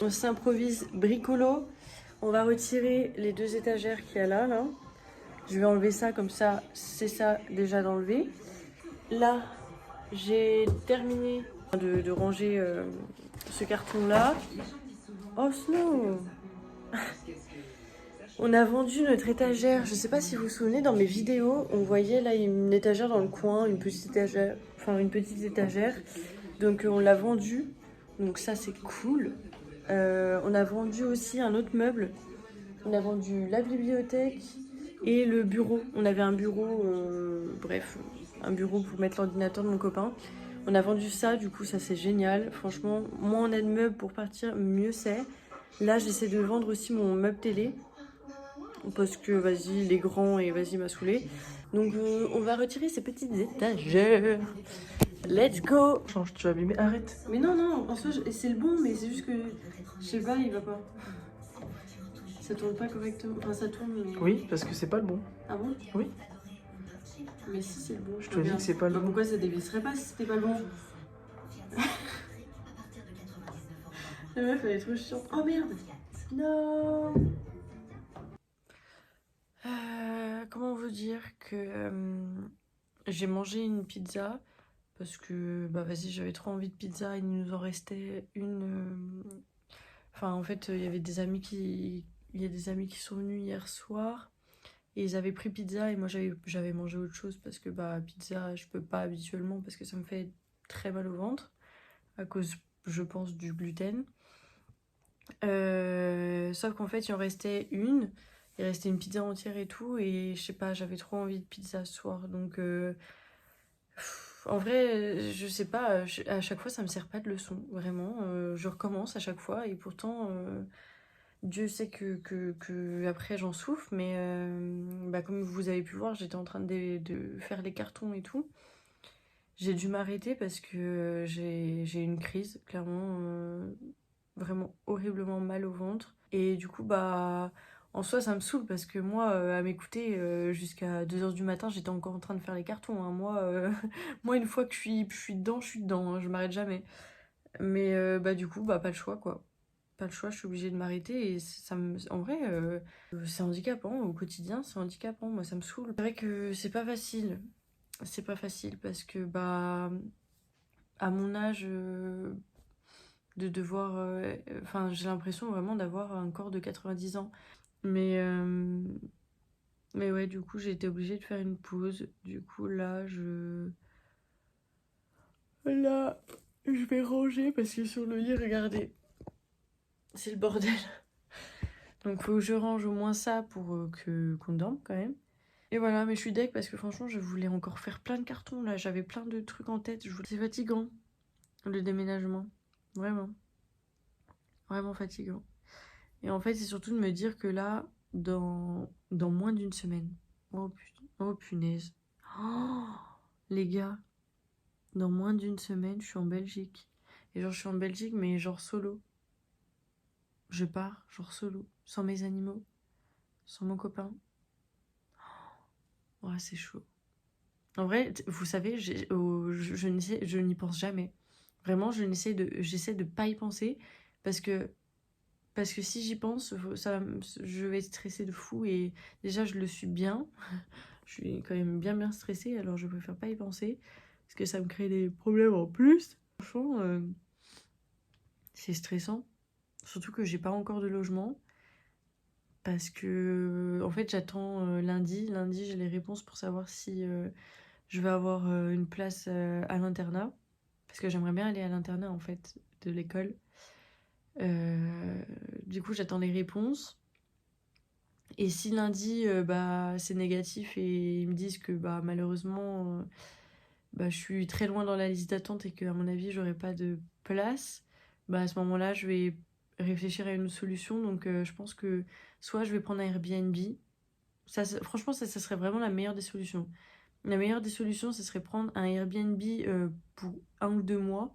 On s'improvise bricolo. On va retirer les 2 étagères qu'il y a là. Je vais enlever ça comme ça, c'est ça déjà d'enlever. Là, j'ai terminé de ranger ce carton-là. Oh Snow! On a vendu notre étagère. Je sais pas si vous vous souvenez, dans mes vidéos, on voyait là une étagère dans le coin, une petite étagère. Donc on l'a vendue. Donc ça c'est cool. On a vendu aussi un autre meuble. On a vendu la bibliothèque et le bureau. On avait un bureau, un bureau pour mettre l'ordinateur de mon copain. On a vendu ça, du coup ça c'est génial. Franchement, moins on a de meubles pour partir, mieux c'est. Là j'essaie de vendre aussi mon meuble télé. Parce que vas-y, il est grand et vas-y, il m'a saoulé. Donc on va retirer ces petites étagères. Let's go! Change, tu vas abîmer, arrête. Mais non, non, en soi, c'est le bon, mais c'est juste que, je sais pas, il va pas. Ça tourne pas correctement. Enfin, ça tourne, mais... Oui, parce que c'est pas le bon. Ah bon? Oui. Mais si, c'est le bon. Je te dis que c'est pas le bon. Pourquoi ça dévisserait pas si c'était pas le bon? La meuf, elle est trop chiante. Oh merde! Non! Comment vous dire que j'ai mangé une pizza parce que bah vas-y, j'avais trop envie de pizza, il nous en restait une. Enfin en fait il y avait des amis qui sont venus hier soir et ils avaient pris pizza et moi j'avais mangé autre chose parce que bah pizza je peux pas habituellement parce que ça me fait très mal au ventre à cause je pense du gluten. Sauf qu'en fait il en restait une. Il restait une pizza entière et tout, et je sais pas, j'avais trop envie de pizza ce soir, donc en vrai, je sais pas, à chaque fois ça me sert pas de leçon, vraiment, je recommence à chaque fois, et pourtant, Dieu sait que après j'en souffre, mais bah, comme vous avez pu voir, j'étais en train de faire les cartons et tout. J'ai dû m'arrêter parce que j'ai une crise, clairement, vraiment horriblement mal au ventre, et du coup, bah... En soi, ça me saoule parce que moi, à m'écouter jusqu'à 2h du matin, j'étais encore en train de faire les cartons, hein. Moi, moi, une fois que je suis dedans, hein, je m'arrête jamais. Mais bah, du coup, bah, pas le choix, quoi. Pas le choix, je suis obligée de m'arrêter et ça me... En vrai, c'est handicapant au quotidien, c'est handicapant, moi, ça me saoule. C'est vrai que c'est pas facile. C'est pas facile parce que, bah, à mon âge, de devoir... Enfin, j'ai l'impression vraiment d'avoir un corps de 90 ans. Mais, euh, mais ouais, du coup, j'ai été obligée de faire une pause. Du coup, là, Là, je vais ranger parce que sur le lit, regardez, c'est le bordel. Donc, faut que je range au moins ça pour qu'on dorme quand même. Et voilà, mais je suis deg parce que franchement, je voulais encore faire plein de cartons là. J'avais plein de trucs en tête. C'est fatigant, le déménagement. Vraiment. Vraiment fatigant. Et en fait, c'est surtout de me dire que là, dans moins d'une semaine. Oh putain, oh punaise. Oh, les gars, dans moins d'une semaine, je suis en Belgique. Et genre, je suis en Belgique, mais genre solo. Je pars, genre solo, sans mes animaux, sans mon copain. Ouais, c'est chaud. En vrai, vous savez, je n'y pense jamais. Vraiment, j'essaie de pas y penser parce que, si j'y pense, je vais être stressée de fou et déjà, je le suis bien. Je suis quand même bien stressée, alors je préfère pas y penser parce que ça me crée des problèmes en plus. Franchement, c'est stressant. Surtout que j'ai pas encore de logement. Parce que, en fait, j'attends lundi. Lundi, j'ai les réponses pour savoir si je vais avoir une place à l'internat. Parce que j'aimerais bien aller à l'internat, en fait, de l'école. Du coup, j'attends les réponses. Et si lundi, bah, c'est négatif et ils me disent que, bah, malheureusement, bah, je suis très loin dans la liste d'attente et qu'à mon avis, j'aurai pas de place, bah, à ce moment-là, je vais réfléchir à une solution. Donc, je pense que soit je vais prendre un Airbnb. Ça, franchement, ça serait vraiment la meilleure des solutions. La meilleure des solutions, ce serait prendre un Airbnb pour 1 ou 2 mois,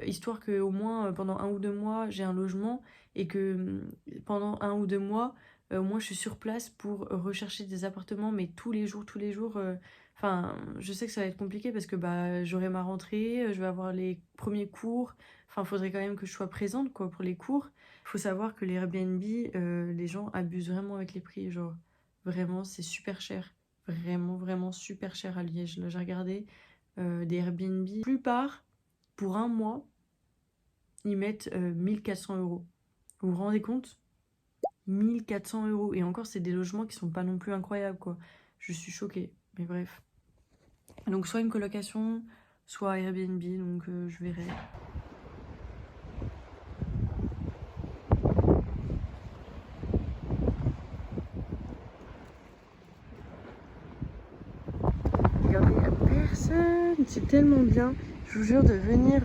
histoire que au moins pendant 1 ou 2 mois, j'ai un logement et que pendant 1 ou 2 mois, au moins je suis sur place pour rechercher des appartements, mais tous les jours. Enfin, je sais que ça va être compliqué parce que bah, j'aurai ma rentrée, je vais avoir les premiers cours, Enfin, faudrait quand même que je sois présente, quoi, pour les cours. Faut savoir que les Airbnb, les gens abusent vraiment avec les prix. Genre, vraiment, c'est super cher. Vraiment, vraiment super cher à Liège. Là, j'ai regardé des Airbnb. La plupart, pour un mois, ils mettent 1 400 euros. Vous vous rendez compte? 1 400 euros. Et encore, c'est des logements qui sont pas non plus incroyables, quoi. Je suis choquée. Mais bref. Donc, soit une colocation, soit Airbnb. Donc, je verrai. Regardez, il n'y a personne. C'est tellement bien. Je vous jure de venir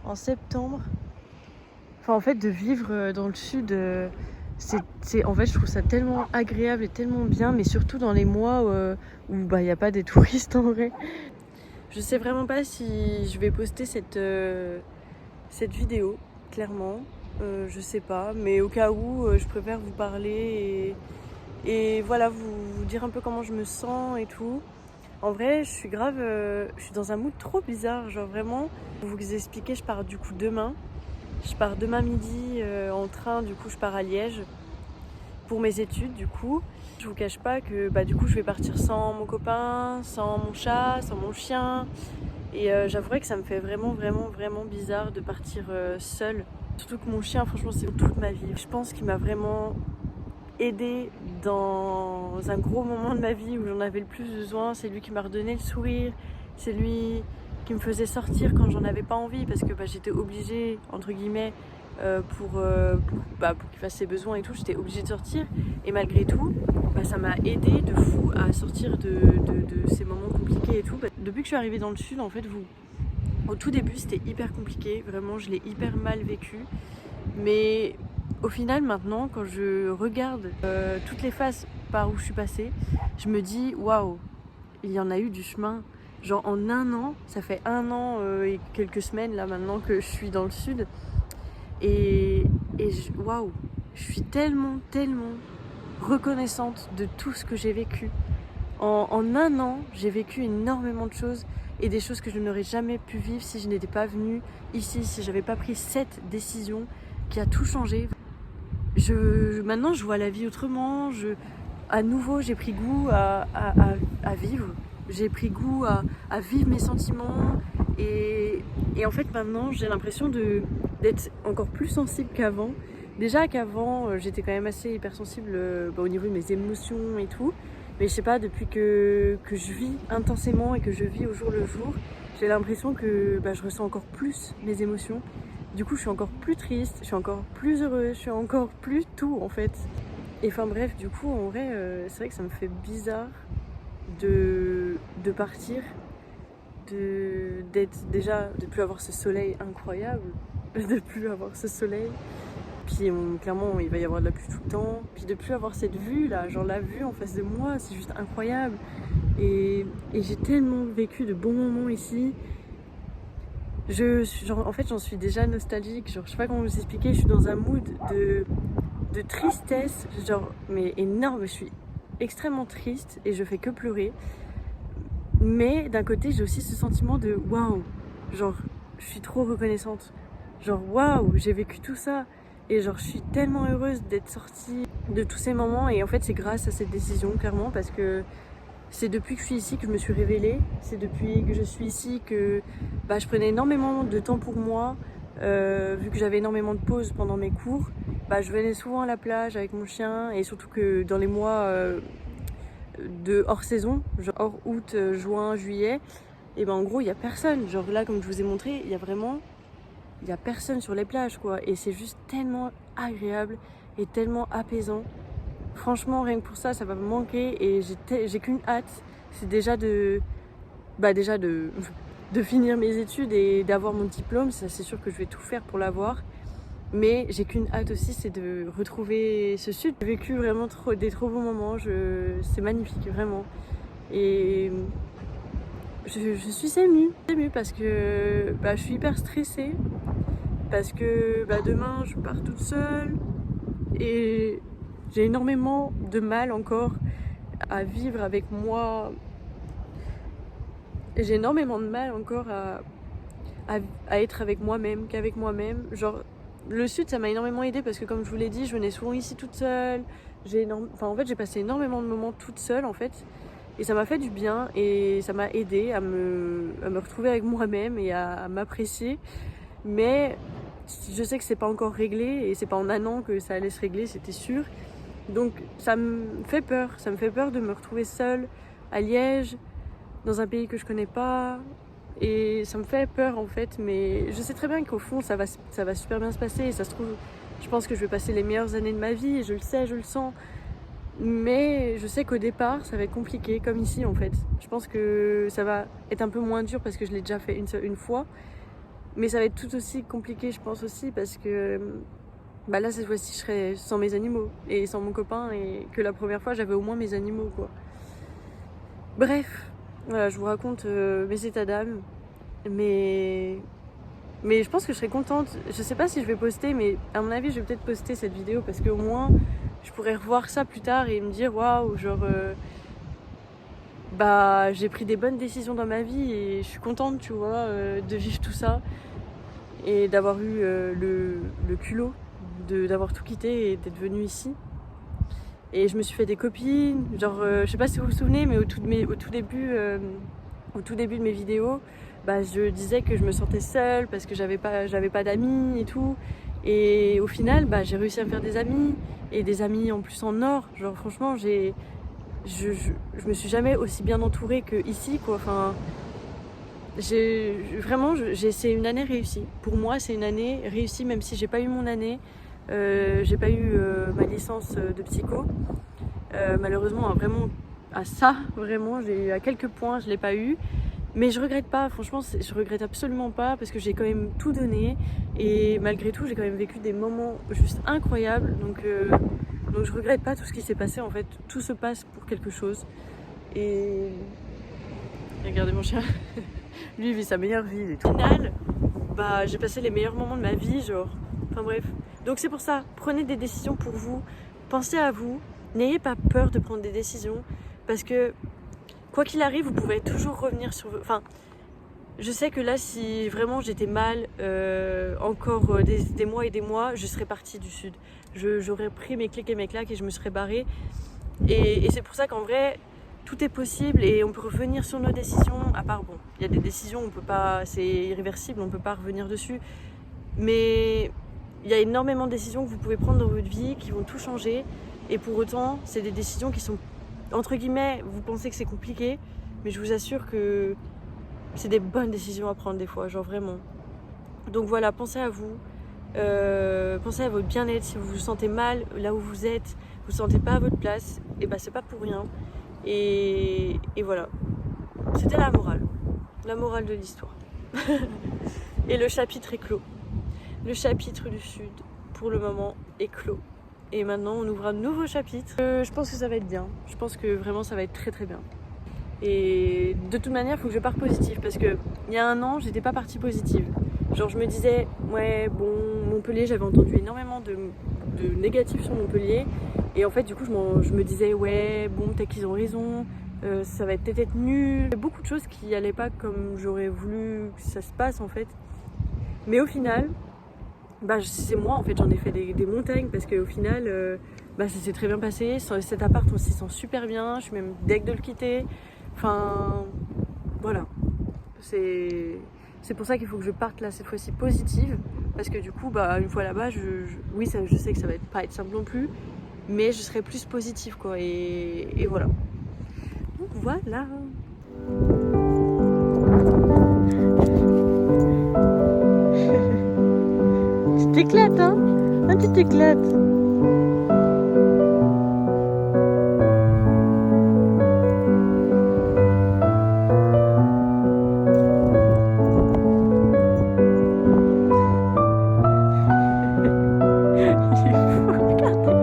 en septembre. Enfin, en fait, de vivre dans le sud, en fait, je trouve ça tellement agréable et tellement bien, mais surtout dans les mois où bah, il n'y a pas des touristes en vrai. Je sais vraiment pas si je vais poster cette vidéo, clairement. Je sais pas, mais au cas où, je préfère vous parler et voilà, vous dire un peu comment je me sens et tout. En vrai, je suis dans un mood trop bizarre, genre vraiment. Pour vous expliquer, je pars du coup demain. Je pars demain midi en train, du coup je pars à Liège pour mes études du coup. Je vous cache pas que bah, du coup je vais partir sans mon copain, sans mon chat, sans mon chien. Et j'avouerais que ça me fait vraiment bizarre de partir seule. Surtout que mon chien, franchement, c'est toute ma vie. Je pense qu'il m'a vraiment aidée dans un gros moment de ma vie où j'en avais le plus besoin. C'est lui qui m'a redonné le sourire. C'est lui qui me faisait sortir quand j'en avais pas envie parce que bah, j'étais obligée, entre guillemets, pour qu'il fasse ses besoins et tout, j'étais obligée de sortir. Et malgré tout, bah, ça m'a aidée de fou à sortir de ces moments compliqués et tout. Bah, depuis que je suis arrivée dans le sud, en fait, au tout début, c'était hyper compliqué. Vraiment, je l'ai hyper mal vécu. Mais au final, maintenant, quand je regarde toutes les phases par où je suis passée, je me dis, waouh, il y en a eu du chemin. Genre en un an, ça fait 1 an et quelques semaines là maintenant que je suis dans le sud. Et waouh, je suis tellement reconnaissante de tout ce que j'ai vécu. En un an, j'ai vécu énormément de choses et des choses que je n'aurais jamais pu vivre si je n'étais pas venue ici, si j'avais pas pris cette décision qui a tout changé. Maintenant, je vois la vie autrement. À nouveau, j'ai pris goût à vivre. J'ai pris goût à vivre mes sentiments. Et en fait, maintenant, j'ai l'impression d'être encore plus sensible qu'avant. Déjà qu'avant, j'étais quand même assez hypersensible au niveau de mes émotions et tout. Mais je sais pas, depuis que je vis intensément et que je vis au jour le jour, j'ai l'impression que je ressens encore plus mes émotions. Du coup, je suis encore plus triste, je suis encore plus heureuse, je suis encore plus tout en fait. Et enfin bref, du coup, en vrai, c'est vrai que ça me fait bizarre de partir, de plus avoir ce soleil incroyable, de plus avoir ce soleil. Puis clairement, il va y avoir de la pluie tout le temps. Puis de plus avoir cette vue là, genre la vue en face de moi, c'est juste incroyable. Et j'ai tellement vécu de bons moments ici. En fait, j'en suis déjà nostalgique. Genre, je sais pas comment vous expliquer. Je suis dans un mood de tristesse, genre, mais énorme. Je suis extrêmement triste et je fais que pleurer. Mais d'un côté, j'ai aussi ce sentiment de waouh, genre, je suis trop reconnaissante. Genre, waouh, j'ai vécu tout ça. Et genre, je suis tellement heureuse d'être sortie de tous ces moments. Et en fait, c'est grâce à cette décision, clairement, parce que c'est depuis que je suis ici que je me suis révélée. C'est depuis que je suis ici que je prenais énormément de temps pour moi. Vu que j'avais énormément de pauses pendant mes cours, je venais souvent à la plage avec mon chien. Et surtout que dans les mois de hors saison, genre hors août, juin, juillet, et en gros, il n'y a personne. Genre là, comme je vous ai montré, il y a personne sur les plages, quoi. Et c'est juste tellement agréable et tellement apaisant. Franchement, rien que pour ça, ça va me manquer et j'ai qu'une hâte, c'est déjà de finir mes études et d'avoir mon diplôme. Ça, c'est sûr que je vais tout faire pour l'avoir. Mais j'ai qu'une hâte aussi, c'est de retrouver ce sud. J'ai vécu vraiment des trop bons moments, c'est magnifique, vraiment. Et je suis émue parce que je suis hyper stressée, parce que demain je pars toute seule et j'ai énormément de mal encore à vivre avec moi. Et j'ai énormément de mal encore à à être avec moi-même qu'avec moi-même. Genre, le sud, ça m'a énormément aidée parce que comme je vous l'ai dit, je venais souvent ici toute seule. En fait, j'ai passé énormément de moments toute seule, en fait. Et ça m'a fait du bien et ça m'a aidée à me retrouver avec moi-même et à m'apprécier. Mais je sais que c'est pas encore réglé et c'est pas en un an que ça allait se régler, c'était sûr. Donc ça me fait peur. Ça me fait peur de me retrouver seule à Liège, dans un pays que je connais pas. Et ça me fait peur en fait, mais je sais très bien qu'au fond ça va super bien se passer. Et ça se trouve, je pense que je vais passer les meilleures années de ma vie, et je le sais, je le sens. Mais je sais qu'au départ ça va être compliqué, comme ici en fait. Je pense que ça va être un peu moins dur parce que je l'ai déjà fait une fois. Mais ça va être tout aussi compliqué, je pense aussi, parce que bah là cette fois-ci je serai sans mes animaux et sans mon copain, et que la première fois j'avais au moins mes animaux quoi. Bref, voilà, je vous raconte mes états d'âme, mais je pense que je serais contente. Je sais pas si je vais poster, mais à mon avis je vais peut-être poster cette vidéo parce qu'au moins je pourrais revoir ça plus tard et me dire waouh, genre bah j'ai pris des bonnes décisions dans ma vie et je suis contente, tu vois, de vivre tout ça et d'avoir eu le culot d'avoir tout quitté et d'être venue ici. Et je me suis fait des copines, genre je sais pas si vous vous souvenez, mais au tout début de mes vidéos, bah, je disais que je me sentais seule parce que j'avais pas d'amis et tout. Et au final, bah, j'ai réussi à me faire des amis, et des amis en plus en or. Genre franchement, je me suis jamais aussi bien entourée que ici, quoi. Enfin, c'est une année réussie. Pour moi, c'est une année réussie, même si j'ai pas eu mon année. J'ai pas eu ma licence de psycho. Malheureusement, vraiment, à ça, vraiment, j'ai eu à quelques points, je l'ai pas eu. Mais je regrette pas, franchement, je regrette absolument pas parce que j'ai quand même tout donné. Et malgré tout, j'ai quand même vécu des moments juste incroyables. Donc je regrette pas tout ce qui s'est passé en fait. Tout se passe pour quelque chose. Et regardez mon chien. Lui, il vit sa meilleure vie et tout. Au final, bah, j'ai passé les meilleurs moments de ma vie, genre. Enfin bref. Donc c'est pour ça, prenez des décisions pour vous. Pensez à vous. N'ayez pas peur de prendre des décisions. Parce que, quoi qu'il arrive, vous pouvez toujours revenir sur... Enfin, je sais que là, si vraiment j'étais mal, encore des mois et des mois, je serais partie du sud. J'aurais pris mes clics et mes claques et je me serais barrée. Et c'est pour ça qu'en vrai... Tout est possible et on peut revenir sur nos décisions, à part, bon, il y a des décisions, on peut pas, c'est irréversible, on peut pas revenir dessus. Mais il y a énormément de décisions que vous pouvez prendre dans votre vie qui vont tout changer. Et pour autant, c'est des décisions qui sont, entre guillemets, vous pensez que c'est compliqué, mais je vous assure que c'est des bonnes décisions à prendre des fois, genre vraiment. Donc voilà, pensez à vous, pensez à votre bien-être. Si vous vous sentez mal là où vous êtes, vous vous sentez pas à votre place, et bah c'est pas pour rien. Et voilà, c'était la morale de l'histoire. Et le chapitre est clos. Le chapitre du Sud, pour le moment, est clos. Et maintenant, on ouvre un nouveau chapitre. Je pense que ça va être bien. Je pense que vraiment, ça va être très très bien. Et de toute manière, il faut que je parte positive. Parce que il y a un an, j'étais pas partie positive. Genre, je me disais, ouais, bon, Montpellier, j'avais entendu énormément de négatifs sur Montpellier. Et en fait, du coup, je me disais, ouais, bon, peut-être qu'ils ont raison, ça va peut-être être nul. Il y a beaucoup de choses qui allaient pas comme j'aurais voulu que ça se passe, en fait. Mais au final, bah, c'est moi, en fait, j'en ai fait des montagnes parce qu'au final, bah, ça s'est très bien passé. Cet appart, on s'y sent super bien. Je suis même deg de le quitter. Enfin, voilà. C'est pour ça qu'il faut que je parte là, cette fois-ci, positive. Parce que du coup, bah, une fois là-bas, oui, je sais que ça va pas être simple non plus. Mais je serai plus positive, quoi. Et voilà. Donc voilà. Tu t'éclates, hein? Ah, tu t'éclates. Il est fou, regardez.